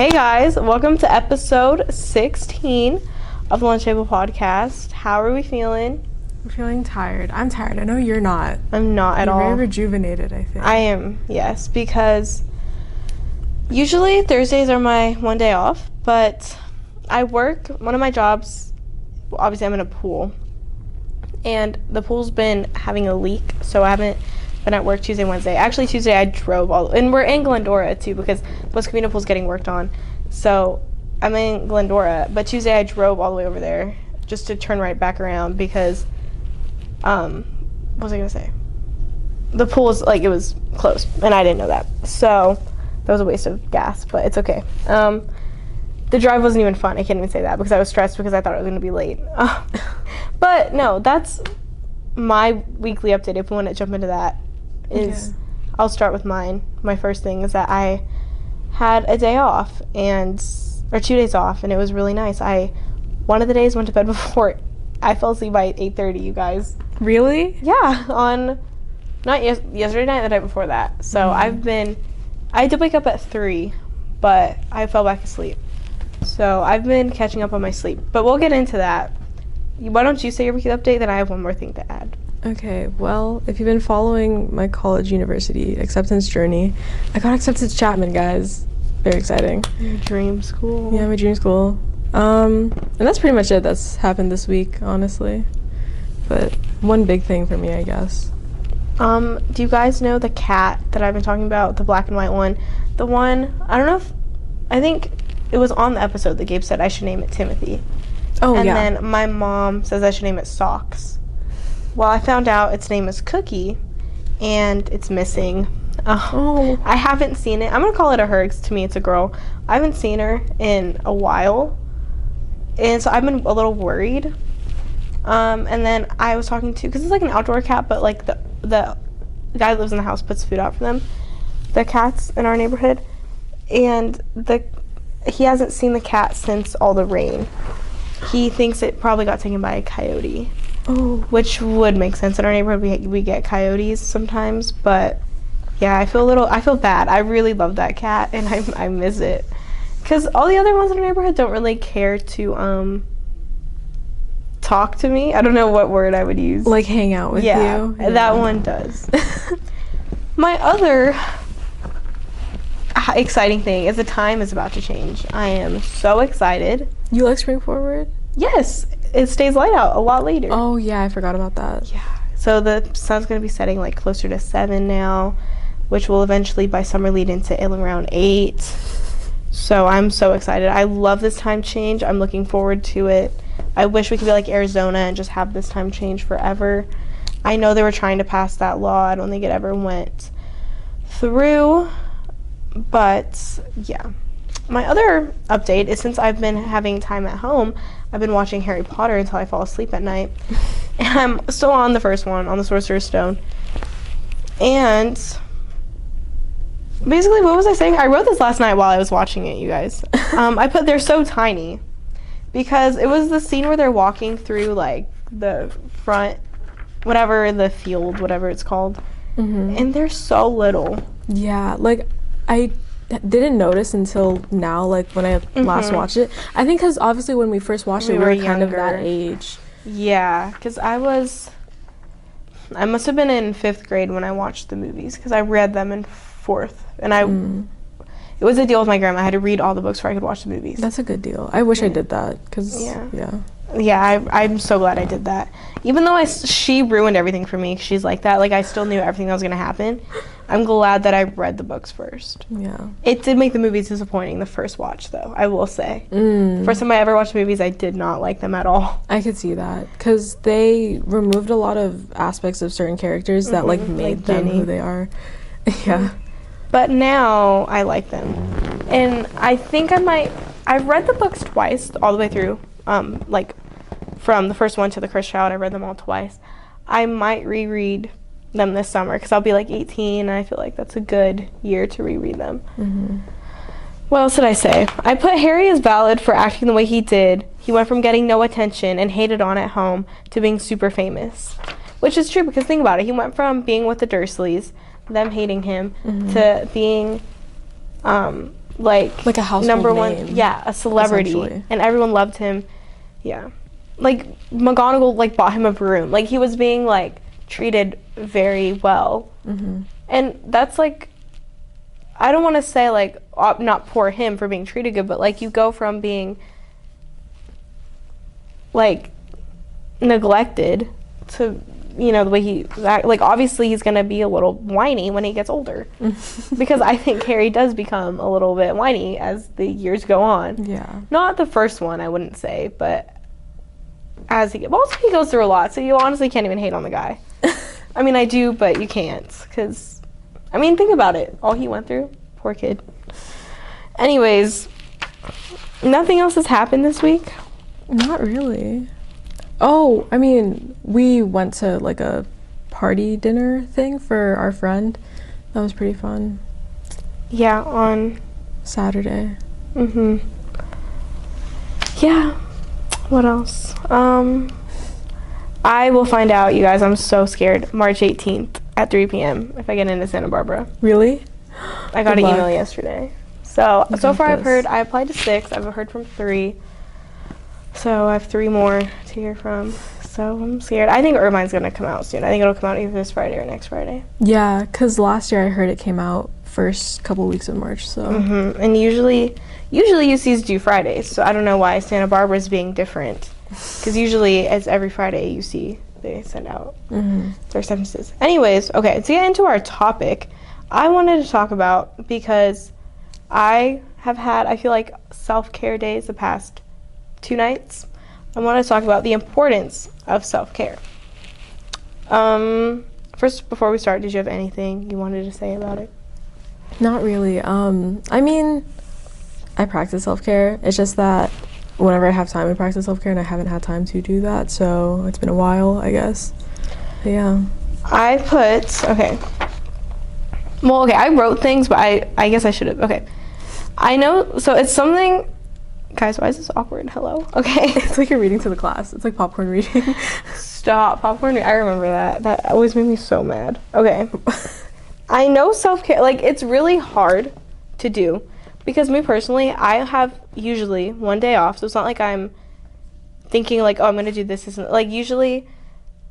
Hey guys, welcome to episode 16 of the Lunch Table Podcast. How are we feeling? I'm feeling tired. I'm tired. I know you're not. I'm not at You're all. very rejuvenated, I think. I am, yes, because usually Thursdays are my one day off, but I work, one of my jobs, obviously I'm in a pool, and the pool's been having a leak, so I haven't been at work Tuesday, Wednesday. Actually, Tuesday I drove and we're in Glendora too because West Covina pool's getting worked on. So I'm in Glendora, but Tuesday I drove all the way over there just to turn right back around because, what was I gonna say? The pool was, it was closed, and I didn't know that. So that was a waste of gas, but it's okay. The drive wasn't even fun. I can't even say that because I was stressed because I thought I was gonna be late. But no, that's my weekly update. If we want to jump into that, I'll start with mine. My first thing is that I had a day off or 2 days off, and it was really nice. One of the days went to bed before I fell asleep by 8:30, you guys. Really? Yeah, not yesterday night, the night before that. So I did wake up at 3, but I fell back asleep. So I've been catching up on my sleep, but we'll get into that. Why don't you say your weekly update, then I have one more thing to add. Okay, well, if you've been following my college university acceptance journey, I got accepted to Chapman, guys. Very exciting. Your dream school. Yeah, my dream school. And that's pretty much it that's happened this week, honestly. But one big thing for me, I guess. Do you guys know the cat that I've been talking about, the black and white one? The one, I think it was on the episode that Gabe said I should name it Timothy. Oh, and yeah. then my mom says I should name it Socks. Well, I found out its name is Cookie, and it's missing. Oh. I haven't seen it. I'm going to call it a her, 'cause to me it's a girl. I haven't seen her in a while, and so I've been a little worried. And then I was talking to, because it's like an outdoor cat, but like the guy that lives in the house puts food out for them, the cats in our neighborhood, and he hasn't seen the cat since all the rain. He thinks it probably got taken by a coyote. Oh. Which would make sense. In our neighborhood, we get coyotes sometimes, but yeah, I feel bad. I really love that cat, and I miss it. Because all the other ones in our neighborhood don't really care to talk to me. I don't know what word I would use. Like hang out with you? Yeah, that one does. My other exciting thing is the time is about to change. I am so excited. You like spring forward? Yes, it stays light out a lot later. Oh, yeah, I forgot about that. Yeah. So the sun's going to be setting like closer to 7 now, which will eventually by summer lead into around 8. So I'm so excited. I love this time change. I'm looking forward to it. I wish we could be like Arizona and just have this time change forever. I know they were trying to pass that law. I don't think it ever went through. But yeah. My other update is since I've been having time at home, I've been watching Harry Potter until I fall asleep at night. And I'm still on the first one, on the Sorcerer's Stone. And basically, what was I saying? I wrote this last night while I was watching it, you guys. They're so tiny. Because it was the scene where they're walking through, like, the front, whatever, the field, whatever it's called. Mm-hmm. And they're so little. Yeah, like, I didn't notice until now, like when I last watched it. I think because obviously when we first watched it, we were kind of that age. Yeah, because I must have been in 5th grade when I watched the movies, because I read them in 4th. And it was a deal with my grandma. I had to read all the books before I could watch the movies. That's a good deal. I wish I did that, because, Yeah, I'm so glad I did that. Even though she ruined everything for me, she's like that. Like, I still knew everything that was going to happen. I'm glad that I read the books first. Yeah. It did make the movies disappointing the first watch, though, I will say. The first time I ever watched movies, I did not like them at all. I could see that, because they removed a lot of aspects of certain characters that, like, made them who they are. Yeah. But now, I like them. And I think I've read the books twice, all the way through. From the first one to The Cursed Child, I read them all twice. I might reread them this summer because I'll be like 18 and I feel like that's a good year to reread them. What else did I say? I put Harry as valid for acting the way he did. He went from getting no attention and hated on at home to being super famous, which is true because think about it. He went from being with the Dursleys, them hating him, to being like a household number name, one, yeah, a celebrity, essentially. and everyone loved him. Yeah, like McGonagall like bought him a broom. Like he was being like treated very well, and that's like, I don't want to say like not poor him for being treated good, but like you go from being like neglected to, you know, the way he like obviously he's gonna be a little whiny when he gets older because I think Harry does become a little bit whiny as the years go on. Yeah. Not the first one, I wouldn't say, but as he goes through a lot, so you honestly can't even hate on the guy. I mean, I do, but you can't, because I mean, think about it, all he went through, poor kid. Anyways, nothing else has happened this week. Not really. Oh, I mean, we went to like a party dinner thing for our friend. That was pretty fun. Yeah, on Saturday. Yeah. What else? I will find out, you guys. I'm so scared. March 18th at 3 p.m. if I get into Santa Barbara. Really? I got Good an luck. email yesterday. So far I've this. heard, I applied to 6. I've heard from 3. So I have 3 more to hear from. So I'm scared. I think Irvine's going to come out soon. I think it'll come out either this Friday or next Friday. Yeah, because last year I heard it came out first couple weeks of March, so. And usually UC's do Fridays. So I don't know why Santa Barbara's being different. Because usually it's every Friday UC they send out their acceptances. Anyways, okay, to get into our topic, I wanted to talk about, because I have had, I feel like, self-care days the past 2 nights. I want to talk about the importance of self-care. First, before we start, did you have anything you wanted to say about it? Not really. I mean, I practice self-care. It's just that whenever I have time, I practice self-care, and I haven't had time to do that, so it's been a while, I guess. But yeah. I wrote things, but I guess I should have. Okay. I know, so it's something, guys, why is this awkward? Hello? Okay. It's like you're reading to the class. It's like popcorn reading. Stop. Popcorn, I remember that. That always made me so mad. Okay. I know self-care, like, it's really hard to do, because me personally, I have usually one day off, so it's not like I'm thinking like, oh, I'm going to do this. Like, usually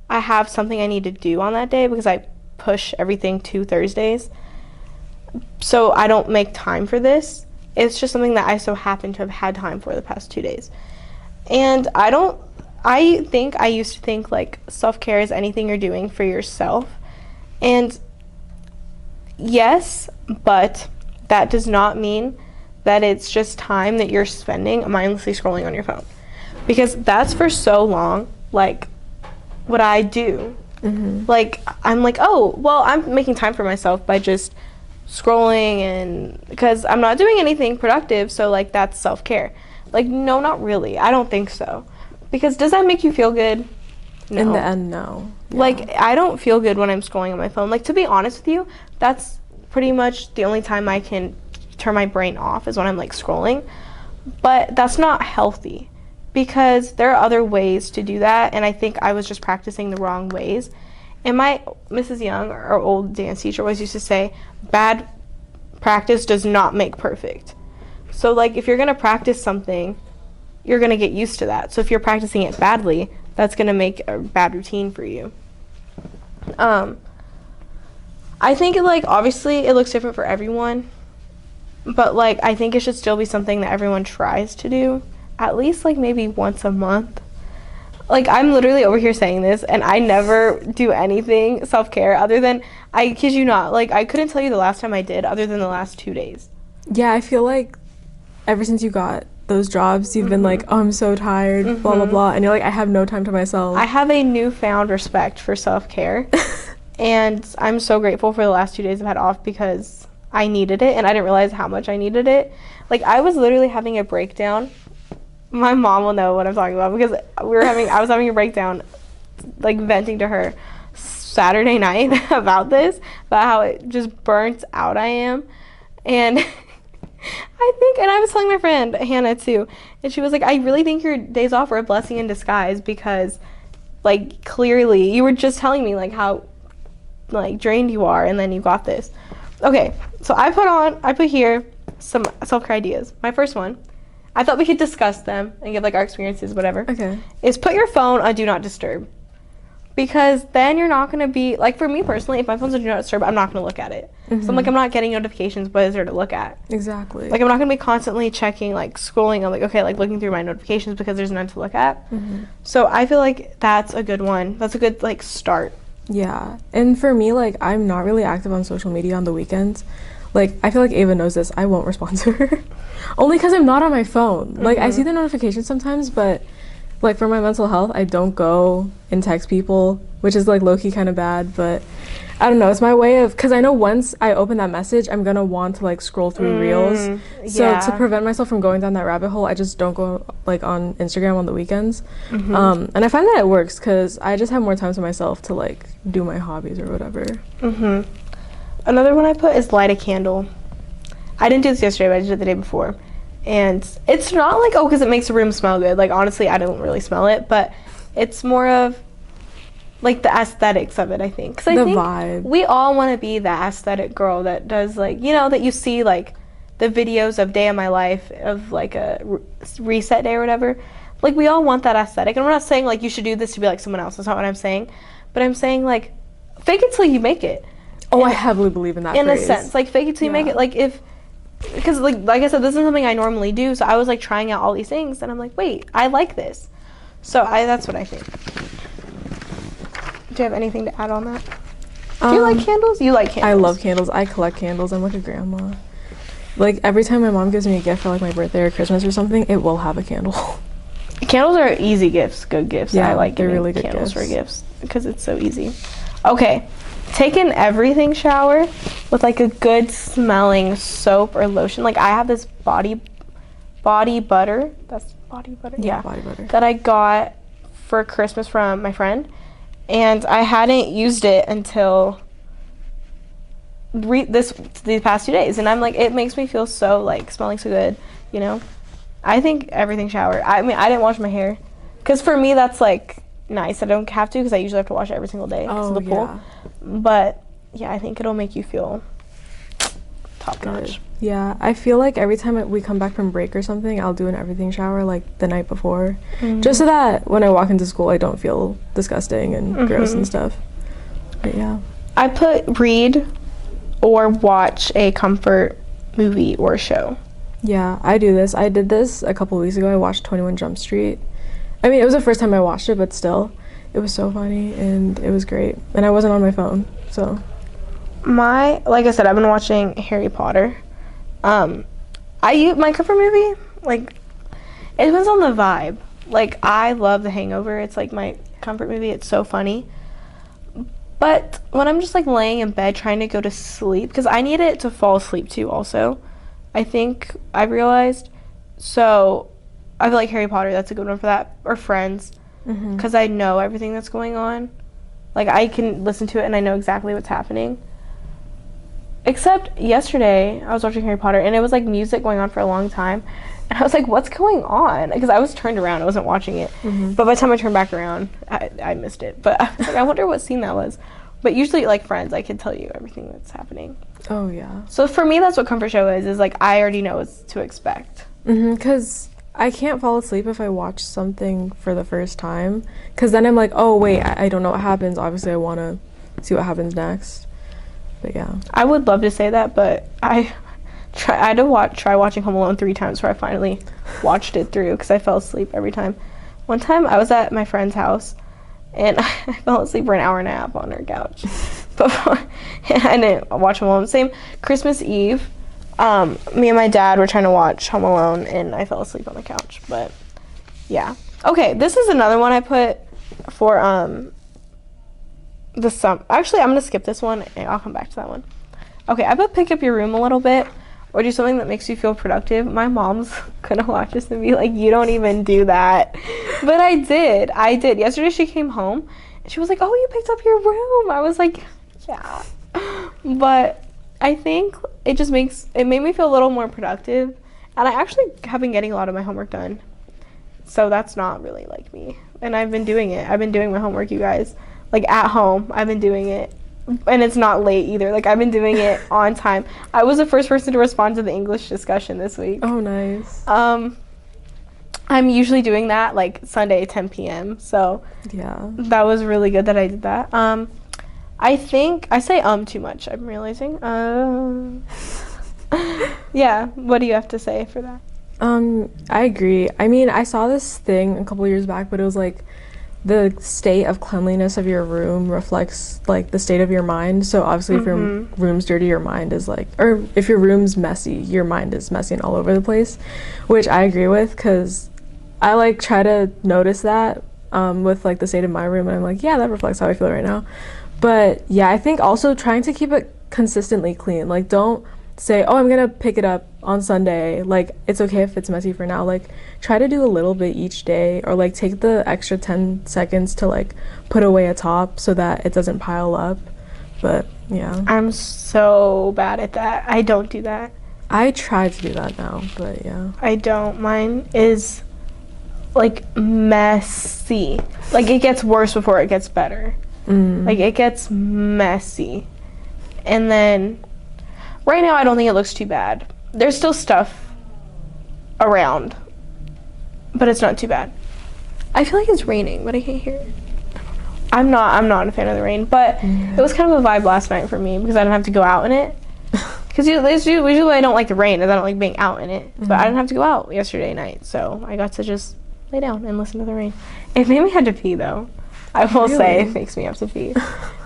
I have something I need to do on that day because I push everything to Thursdays. So I don't make time for this. It's just something that I so happen to have had time for the past 2 days. And I think I used to think like self-care is anything you're doing for yourself. And yes, but that does not mean that it's just time that you're spending mindlessly scrolling on your phone. Because that's for so long, like, what I do. Like, I'm like, oh, well, I'm making time for myself by just scrolling, and because I'm not doing anything productive, so, like, that's self-care. Like, no, not really. I don't think so. Because does that make you feel good? No. In the end, no. Yeah. Like, I don't feel good when I'm scrolling on my phone. Like, to be honest with you, that's pretty much the only time I can turn my brain off is when I'm like scrolling. But that's not healthy, because there are other ways to do that, and I think I was just practicing the wrong ways. And my Mrs. Young, our old dance teacher, always used to say, bad practice does not make perfect. So like, if you're going to practice something, you're going to get used to that. So if you're practicing it badly, that's going to make a bad routine for you. I think like obviously it looks different for everyone, but like I think it should still be something that everyone tries to do at least like maybe once a month. Like, I'm literally over here saying this, and I never do anything self-care other than, I kid you not, like, I couldn't tell you the last time I did other than the last 2 days. Yeah, I feel like ever since you got those jobs, you've been like, oh, I'm so tired, blah, blah, blah. And you're like, I have no time to myself. I have a newfound respect for self-care. And I'm so grateful for the last 2 days I've had off, because I needed it, and I didn't realize how much I needed it. Like, I was literally having a breakdown. My mom will know what I'm talking about, because I was having a breakdown, like, venting to her Saturday night about how it just burnt out I am. And I was telling my friend Hannah too, and she was like, I really think your days off are a blessing in disguise, because like clearly you were just telling me like how like drained you are, and then you got this. Okay, so I put here some self-care ideas. My first one, I thought we could discuss them and give like our experiences, whatever. Okay. Is put your phone on do not disturb. Because then you're not going to be, like for me personally, if my phone's on do not disturb, I'm not going to look at it. So I'm like, I'm not getting notifications, what is there to look at? Exactly. Like I'm not going to be constantly checking, like scrolling, I'm like, okay, like looking through my notifications because there's none to look at. So I feel like that's a good one. That's a good like start. Yeah. And for me, like, I'm not really active on social media on the weekends. Like, I feel like Ava knows this. I won't respond to her. Only because I'm not on my phone. Like, I see the notifications sometimes, but, like, for my mental health, I don't go and text people, which is, like, low-key kind of bad. But, I don't know. It's my way of... Because I know once I open that message, I'm going to want to, like, scroll through Reels. So, yeah. to prevent myself from going down that rabbit hole, I just don't go, like, on Instagram on the weekends. And I find that it works because I just have more time to myself to, like, do my hobbies or whatever. Another one I put is light a candle. I didn't do this yesterday, but I did it the day before. And it's not like, oh, because it makes the room smell good. Like, honestly, I don't really smell it. But it's more of, like, the aesthetics of it, I think. Because I The think vibe. we all want to be that aesthetic girl that does, like, you know, that you see, like, the videos of Day of My Life, of, like, a reset day or whatever. Like, we all want that aesthetic. And I'm not saying, like, you should do this to be like someone else. That's not what I'm saying. But I'm saying, like, fake it till you make it. Oh, I heavily believe in that In phrase. a sense, like fake it till you make it. Like if, because like I said, this is something I normally do. So I was like trying out all these things, and I'm like, wait, I like this. So that's what I think. Do you have anything to add on that? Do you like candles? You like candles? I love candles. I collect candles. I'm like a grandma. Like every time my mom gives me a gift for like my birthday or Christmas or something, it will have a candle. Candles are easy gifts, good gifts. Yeah, I like they're giving really good candles gifts. for gifts because it's so easy. Okay. Take an everything shower with like a good smelling soap or lotion. Like I have this body butter. That's body butter. Yeah, body butter. That I got for Christmas from my friend, and I hadn't used it until these past 2 days, and I'm like, it makes me feel so like smelling so good. You know, I think everything shower. I mean, I didn't wash my hair, because for me that's like nice. I don't have to because I usually have to wash it every single day because of the pool. Yeah. But yeah, I think it'll make you feel top notch. Yeah, I feel like every time we come back from break or something, I'll do an everything shower like the night before, just so that when I walk into school, I don't feel disgusting and gross and stuff. But yeah, I put read or watch a comfort movie or show. yeah, I do this. I did this a couple weeks ago. I watched 21 Jump Street. I mean, it was the first time I watched it, but still, it was so funny and it was great. And I wasn't on my phone, so. Like I said, I've been watching Harry Potter. My comfort movie, like, it depends on the vibe. Like, I love The Hangover. It's like my comfort movie. It's so funny. But when I'm just like laying in bed trying to go to sleep, because I need it to fall asleep too also, I think I realized. So I feel like Harry Potter, that's a good one for that. Or Friends, because I know everything that's going on. Like, I can listen to it and I know exactly what's happening. Except yesterday, I was watching Harry Potter, and it was like music going on for a long time. And I was like, what's going on? Because I was turned around, I wasn't watching it. But by the time I turned back around, I missed it. But I was like, I wonder what scene that was. But usually, like Friends, I can tell you everything that's happening. Oh, yeah. So for me, that's what comfort show is like I already know what to expect. Because I can't fall asleep if I watch something for the first time. Because then I'm like, oh, wait, I don't know what happens. Obviously, I want to see what happens next. But yeah. I would love to say that, but I had to try watching Home Alone 3 times before I finally watched it through because I fell asleep every time. One time I was at my friend's house and I fell asleep for an hour and a half on her couch. I didn't watch Home Alone. Same Christmas Eve, me and my dad were trying to watch Home Alone and I fell asleep on the couch. But yeah. Okay, this is another one I put for Actually, I'm gonna skip this one and I'll come back to that one. Okay, I put pick up your room a little bit or do something that makes you feel productive. My mom's gonna watch this and be like, you don't even do that. But I did. Yesterday she came home and she was like, oh, you picked up your room. I was like, yeah. But I think it made me feel a little more productive. And I actually have been getting a lot of my homework done. So that's not really like me. And I've been doing it. I've been doing my homework, you guys. Like at home, I've been doing it. And it's not late either. Like, I've been doing it on time. I was the first person to respond to the English discussion this week. Oh, nice. I'm usually doing that like Sunday 10 p.m. So Yeah. that was really good that I did that. I think I say too much. I'm realizing. Yeah. What do you have to say for that? I agree. I mean, I saw this thing a couple years back, but it was like the state of cleanliness of your room reflects like the state of your mind. So obviously if your room's dirty, your mind is like, or if your room's messy, your mind is messy and all over the place, which I agree with, because I like try to notice that with like the state of my room, and I'm like, yeah, that reflects how I feel right now. But yeah, I think also trying to keep it consistently clean. Like, don't say, oh, I'm gonna pick it up on Sunday. Like, it's okay if it's messy for now. Like, try to do a little bit each day, or like take the extra 10 seconds to like put away a top so that it doesn't pile up. But yeah, I'm so bad at that. I don't do that. I try to do that now, but yeah. I don't. Mine is like messy. Like, it gets worse before it gets better. Like, it gets messy. And then right now I don't think it looks too bad. There's still stuff around, but it's not too bad. I feel like it's raining, but I can't hear it. I'm not a fan of the rain, but it was kind of a vibe last night for me because I didn't have to go out in it. Because usually I don't like the rain, and I don't like being out in it. But I didn't have to go out yesterday night, so I got to just lay down and listen to the rain. It made me have to pee, though. I will say it makes me have to pee.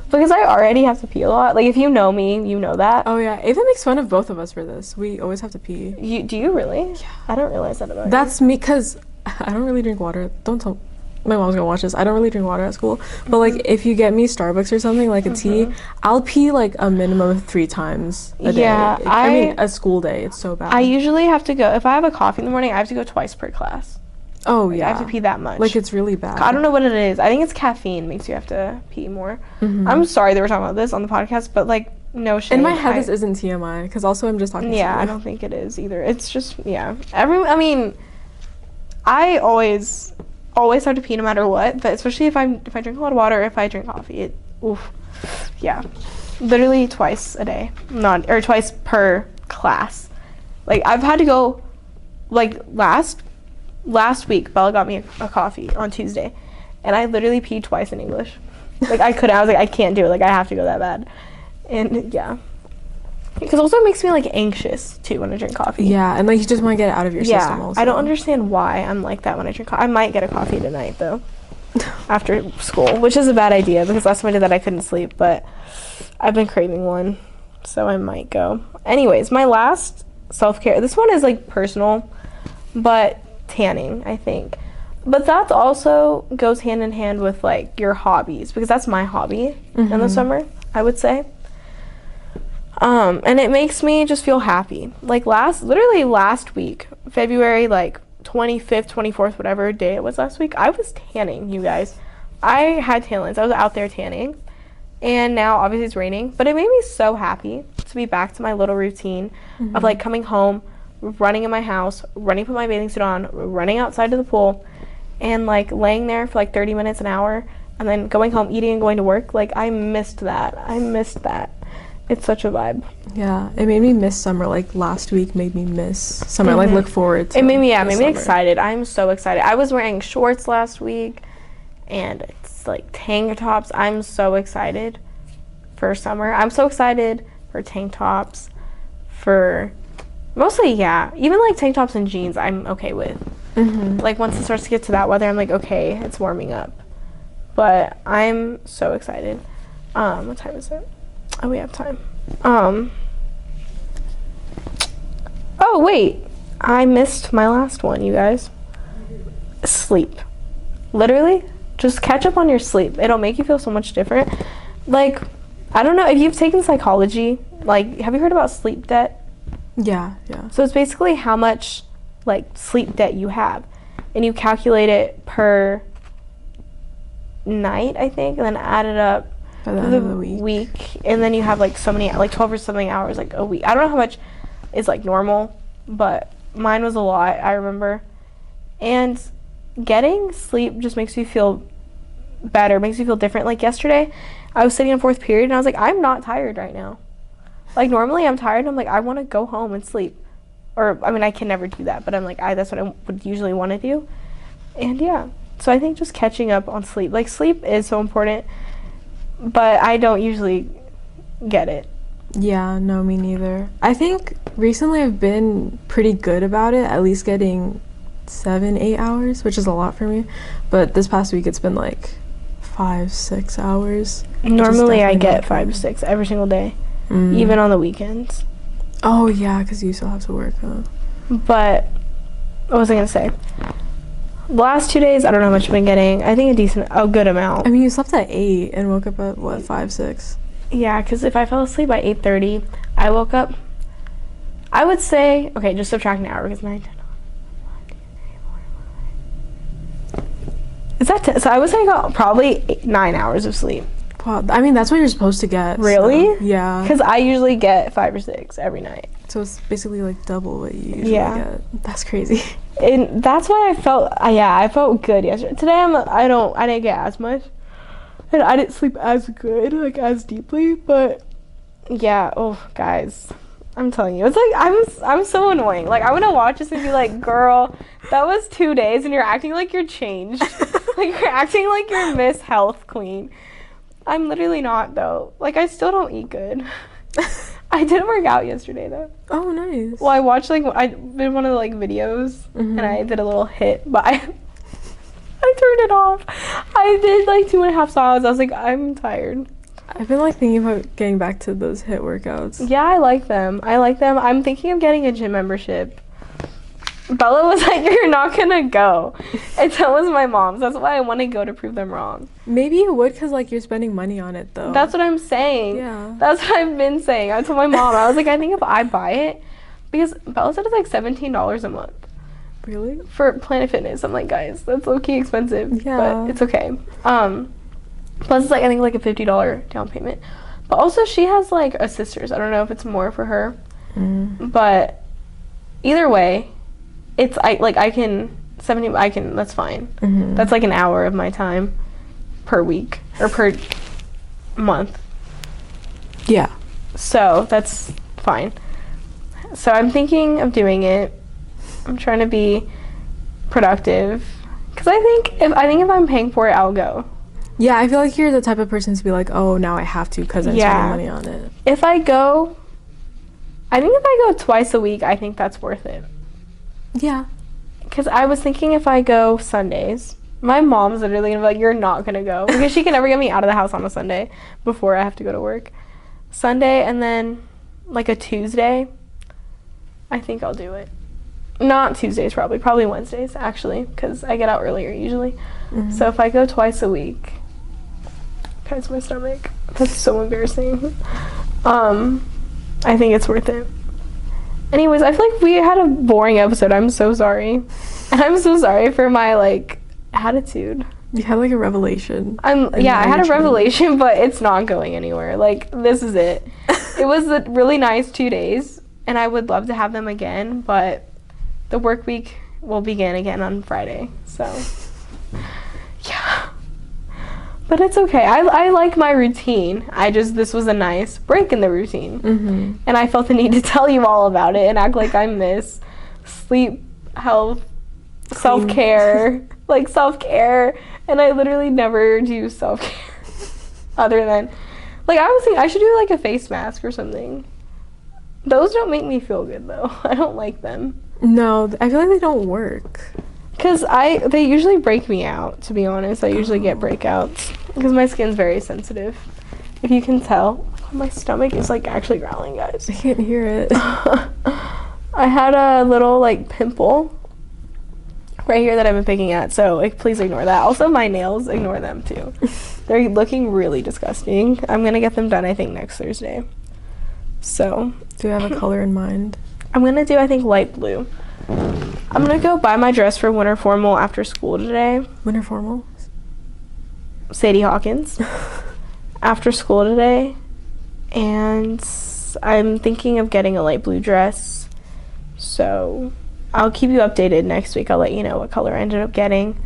Because I already have to pee a lot. Like, if you know me, you know that. Oh yeah, Ava makes fun of both of us for this. We always have to pee. Do you really? Yeah. I don't realize that about you. That's me, because I don't really drink water. Don't tell my mom's gonna watch this. I don't really drink water at school. But like, if you get me Starbucks or something, like a tea, I'll pee like a minimum of 3 times a day. Yeah, I mean, a school day. It's so bad. I usually have to go, if I have a coffee in the morning, I have to go twice per class. Oh Like, yeah. I have to pee that much. Like, it's really bad. I don't know what it is. I think it's caffeine makes you have to pee more. I'm sorry that we're talking about this on the podcast, but like, no shame. In my head, this isn't TMI, because also I'm just talking. Yeah, I don't think it is either. It's just, yeah. I mean, I always have to pee no matter what, but especially if I drink a lot of water, or if I drink coffee, yeah. Literally twice a day, or twice per class. Like, I've had to go, like, last week, Bella got me a coffee on Tuesday, and I literally peed twice in English. Like, I couldn't. I was like, I can't do it. Like, I have to go that bad. And yeah, because also it makes me like anxious too when I drink coffee. Yeah, and like, you just want to get it out of your system. Also, I don't understand why I'm like that when I drink coffee. I might get a coffee tonight though, after school, which is a bad idea because last time I did that I couldn't sleep. But I've been craving one, so I might go. Anyways, my last self-care. This one is like personal, but tanning, I think. But that also goes hand in hand with like your hobbies, because that's my hobby in the summer, I would say. And it makes me just feel happy. Like literally last week, February like 25th, 24th, whatever day it was last week, I was tanning, you guys. I had tan lines. I was out there tanning. And now obviously it's raining, but it made me so happy to be back to my little routine of like coming home, running in my house, running, put my bathing suit on, running outside to the pool, and like laying there for like 30 minutes, an hour, and then going home, eating, and going to work. Like, I missed that. It's such a vibe. Yeah, it made me miss summer. Like, last week made me miss summer. Like, look forward to it. Made me summer. excited. I'm so excited. I was wearing shorts last week, and it's like tank tops. I'm so excited for summer. I'm so excited for tank tops, for mostly, yeah, even like tank tops and jeans I'm okay with. Like, once it starts to get to that weather, I'm like, okay, it's warming up. But I'm so excited. What time is it? Oh, we have time. Oh, wait. I missed my last one, you guys. Sleep. Literally, just catch up on your sleep. It'll make you feel so much different. Like, I don't know if you've taken psychology. Like, have you heard about sleep debt? Yeah. So it's basically how much, like, sleep debt you have. And you calculate it per night, I think, and then add it up By the end of the week. And then you have like so many, like 12 or something hours like a week. I don't know how much is like normal, but mine was a lot, I remember. And getting sleep just makes you feel better, makes me feel different. Like yesterday, I was sitting in fourth period and I was like, I'm not tired right now. Like normally I'm tired and I'm like, I want to go home and sleep. Or, I mean, I can never do that, but I'm like, that's what I would usually want to do. And yeah, so I think just catching up on sleep. Like sleep is so important, but I don't usually get it. Yeah, no, me neither. I think recently I've been pretty good about it, at least getting 7-8 hours, which is a lot for me. But this past week it's been like 5-6 hours. Normally I definitely get not 5 to good. 6 every single day, Mm. even on the weekends. Oh yeah, because you still have to work, huh? But what was I gonna say? The last 2 days, I don't know how much I've been getting. I think a good amount. I mean, you slept at 8 and woke up at what, 5-6? Yeah, because if I fell asleep by 8:30, I woke up. I would say, okay, just subtract an hour because 9, 10, 11. Is that 10? So I would say I got probably 9 hours of sleep. Wow, I mean that's what you're supposed to get. Really? So, yeah. Because I usually get 5 or 6 every night. So it's basically like double what you usually Yeah. get. That's crazy. And that's why I felt, I felt good yesterday. Today I didn't get as much. And I didn't sleep as good, like as deeply, but yeah, oh guys, I'm telling you, it's like I'm so annoying. Like I want to watch this and be like, girl, that was 2 days and you're acting like you're changed. Like you're acting like you're Miss Health Queen. I'm literally not though. Like I still don't eat good. I did work out yesterday though. Oh, nice. Well, I watched I did one of the like videos and I did a little hit, but I turned it off. I did like 2.5 songs. I was like, I'm tired. I've been like thinking about getting back to those HIIT workouts. Yeah, I like them. I'm thinking of getting a gym membership. Bella was like, you're not gonna go. And so was my mom. So that's why I want to go to prove them wrong. Maybe you would because like you're spending money on it though. That's what I'm saying. Yeah. That's what I've been saying. I told my mom, I was like, I think if I buy it, because Bella said it's like $17 a month Really? for Planet Fitness. I'm like, guys, that's low-key expensive. Yeah. But it's okay. Plus it's like, I think like a $50 down payment. But also she has like a sister's. I don't know if it's more for her. But either way, it's I can that's fine. That's like an hour of my time per week or per month. Yeah. So that's fine. So I'm thinking of doing it. I'm trying to be productive because I think if I'm paying for it, I'll go. Yeah, I feel like you're the type of person to be like, oh, now I have to because I'm spending money on it. If I go twice a week, I think that's worth it. Yeah. Because I was thinking if I go Sundays, my mom's literally gonna be like, you're not gonna go. Because she can never get me out of the house on a Sunday before I have to go to work. Sunday and then like a Tuesday, I think I'll do it. Not Tuesdays probably Wednesdays actually, because I get out earlier usually. So if I go twice a week, guys, my stomach, that's so embarrassing. I think it's worth it. Anyways, I feel like we had a boring episode. I'm so sorry. And I'm so sorry for my like attitude. You had like a revelation. I had a you're revelation, but it's not going anywhere. Like this is it. It was a really nice 2 days and I would love to have them again, but the work week will begin again on Friday. So yeah. But it's okay. I like my routine. This was a nice break in the routine. And I felt the need to tell you all about it and act like I miss sleep, health, self-care, like self-care. And I literally never do self-care other than, like I was thinking I should do like a face mask or something. Those don't make me feel good though. I don't like them. No, I feel like they don't work. Because they usually break me out, to be honest. I usually get breakouts because my skin's very sensitive. If you can tell, my stomach is like actually growling, guys. I can't hear it. I had a little like pimple right here that I've been picking at, so like please ignore that. Also my nails, ignore them too. They're looking really disgusting. I'm gonna get them done I think next Thursday. So Do you have a color in mind? I'm gonna do I think light blue. I'm gonna go buy my dress for winter formal after school today. Winter formal? Sadie Hawkins. After school today. And I'm thinking of getting a light blue dress. So I'll keep you updated next week. I'll let you know what color I ended up getting.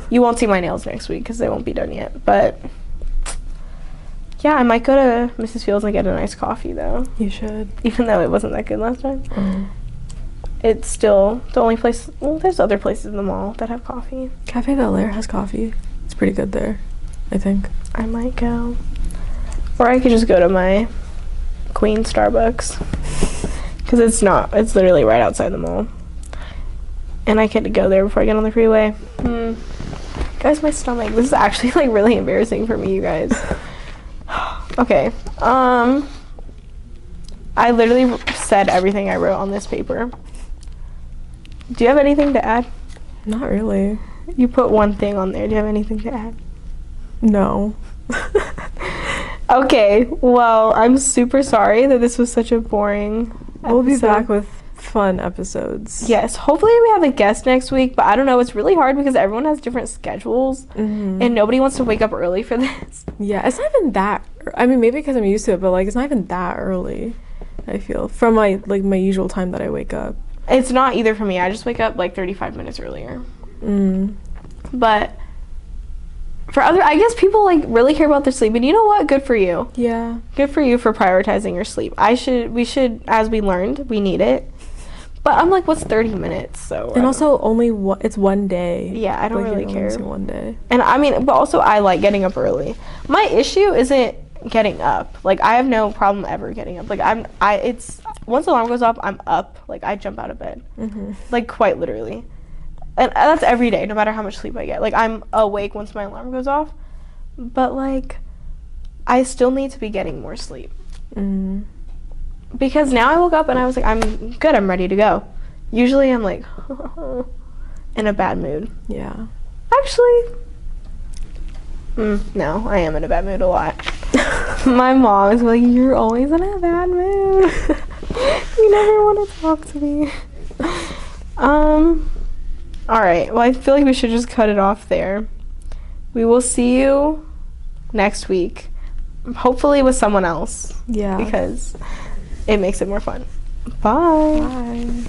You won't see my nails next week because they won't be done yet. But yeah, I might go to Mrs. Fields and get a nice coffee though. You should. Even though it wasn't that good last time. It's still the only place. Well, there's other places in the mall that have coffee. Cafe Bel Air has coffee. It's pretty good there, I think. I might go. Or I could just go to my Queen Starbucks. Because it's literally right outside the mall. And I could go there before I get on the freeway. Guys, my stomach. This is actually like really embarrassing for me, you guys. Okay. I literally said everything I wrote on this paper. Do you have anything to add? Not really. You put one thing on there. Do you have anything to add? No. Okay, well, I'm super sorry that this was such a boring We'll be episode. back with fun episodes. Yes, hopefully we have a guest next week, but I don't know, it's really hard because everyone has different schedules and nobody wants to wake up early for this. Yeah, it's not even that. I mean, maybe because I'm used to it, but like it's not even that early. I feel from my usual time that I wake up. It's not either for me. I just wake up like 35 minutes earlier. But for other, I guess people like really care about their sleep, and you know what? Good for you. Yeah. Good for you for prioritizing your sleep. We should, as we learned, we need it. But I'm like, what's 30 minutes? So. And also, it's one day. Yeah, I don't Like, really you're care. only missing one day. And I mean, but also I like getting up early. My issue isn't getting up. Like I have no problem ever getting up. Like it's once the alarm goes off, I'm up. Like I jump out of bed. Like quite literally. And that's every day, no matter how much sleep I get. Like I'm awake once my alarm goes off. But like I still need to be getting more sleep. Because now I woke up and I was like, I'm good, I'm ready to go. Usually I'm like in a bad mood. Yeah. Actually, no, I am in a bad mood a lot. My mom is like, you're always in a bad mood. You never want to talk to me. Alright, well I feel like we should just cut it off there. We will see you next week. Hopefully with someone else. Yeah. Because it makes it more fun. Bye. Bye.